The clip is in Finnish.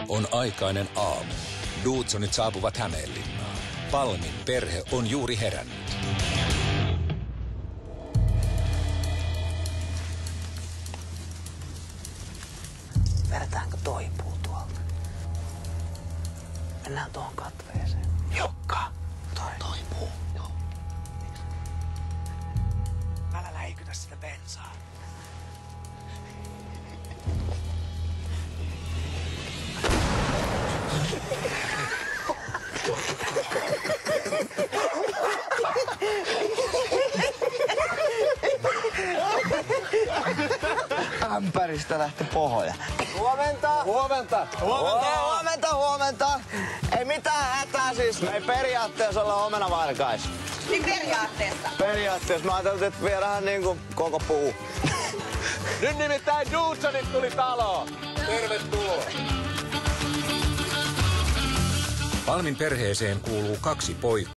On aikainen aamu. Dudsonit saapuvat Hämeenlinnaan. Palmin perhe on juuri herännyt. Vedetäänkö toipuu tuolta? Mennään tuohon katveeseen. Jokka! Toipuu. Joo. Älä läikytä sitä bensaa. Ämpäristä lähti pohja. Huomenta! Huomenta! Huomenta! Ei mitään hätää siis. Me ei periaatteessa olla omenavarkais. Niin periaatteessa. Periaatteessa. Mä ajattelin, että viedään niinku koko puu. Nyt nimittäin Dudsonit tuli taloon. Tervetuloa. Palmin perheeseen kuuluu 2 poikaa.